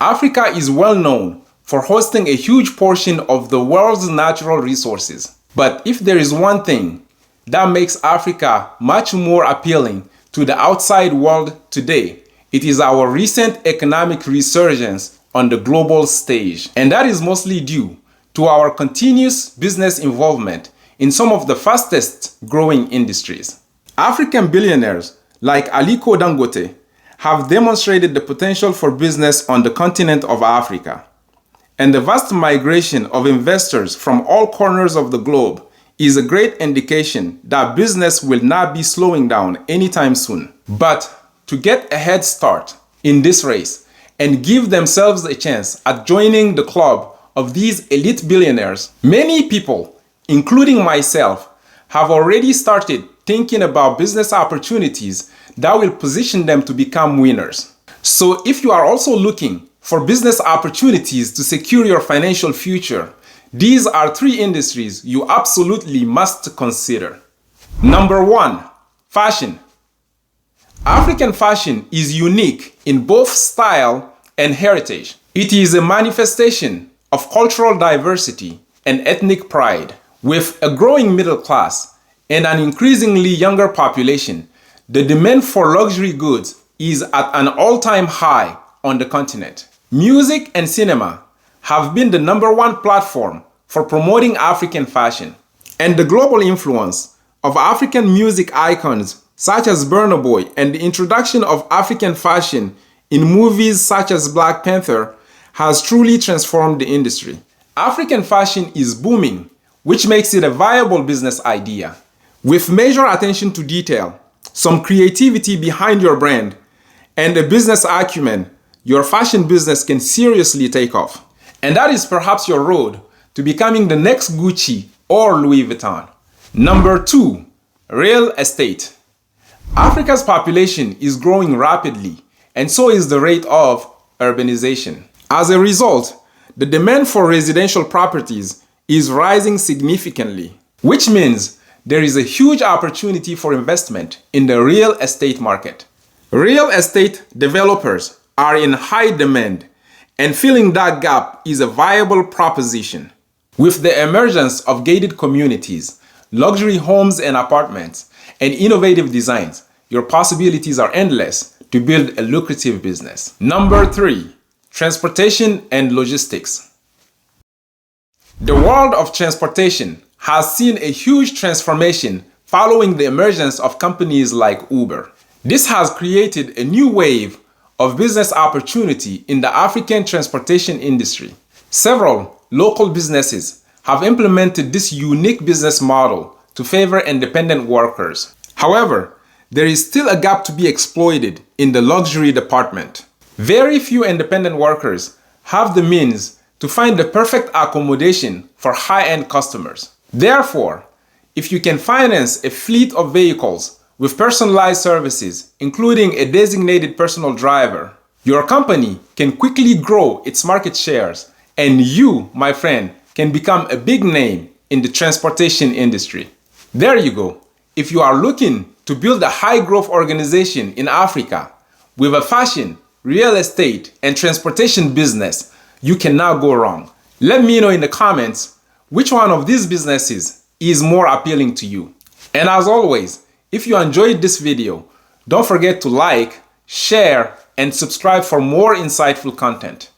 Africa is well known for hosting a huge portion of the world's natural resources. But if there is one thing that makes Africa much more appealing to the outside world today, it is our recent economic resurgence on the global stage. And that is mostly due to our continuous business involvement in some of the fastest growing industries. African billionaires like Aliko Dangote have demonstrated the potential for business on the continent of Africa. And the vast migration of investors from all corners of the globe is a great indication that business will not be slowing down anytime soon. But to get a head start in this race and give themselves a chance at joining the club of these elite billionaires, many people, including myself, have already started thinking about business opportunities that will position them to become winners. So if you are also looking for business opportunities to secure your financial future, these are 3 industries you absolutely must consider. Number 1, fashion. African fashion is unique in both style and heritage. It is a manifestation of cultural diversity and ethnic pride. With a growing middle class and an increasingly younger population, the demand for luxury goods is at an all-time high on the continent. Music and cinema have been the #1 platform for promoting African fashion, and the global influence of African music icons such as Burna Boy and the introduction of African fashion in movies such as Black Panther has truly transformed the industry. African fashion is booming, which makes it a viable business idea. With major attention to detail, some creativity behind your brand, and a business acumen, your fashion business can seriously take off. And that is perhaps your road to becoming the next Gucci or Louis Vuitton. Number 2, real estate. Africa's population is growing rapidly, and so is the rate of urbanization. As a result, the demand for residential properties is rising significantly, which means there is a huge opportunity for investment in the real estate market. Real estate developers are in high demand, and filling that gap is a viable proposition. With the emergence of gated communities, luxury homes and apartments, and innovative designs, your possibilities are endless to build a lucrative business. Number 3, transportation and logistics. The world of transportation has seen a huge transformation following the emergence of companies like Uber. This has created a new wave of business opportunity in the African transportation industry. Several local businesses have implemented this unique business model to favor independent workers. However, there is still a gap to be exploited in the luxury department. Very few independent workers have the means to find the perfect accommodation for high-end customers. Therefore, if you can finance a fleet of vehicles with personalized services, including a designated personal driver, your company can quickly grow its market shares, and you, my friend, can become a big name in the transportation industry. There you go. If you are looking to build a high-growth organization in Africa with a fashion, real estate, and transportation business, you cannot go wrong. Let me know in the comments which one of these businesses is more appealing to you. And as always, if you enjoyed this video, don't forget to like, share, and subscribe for more insightful content.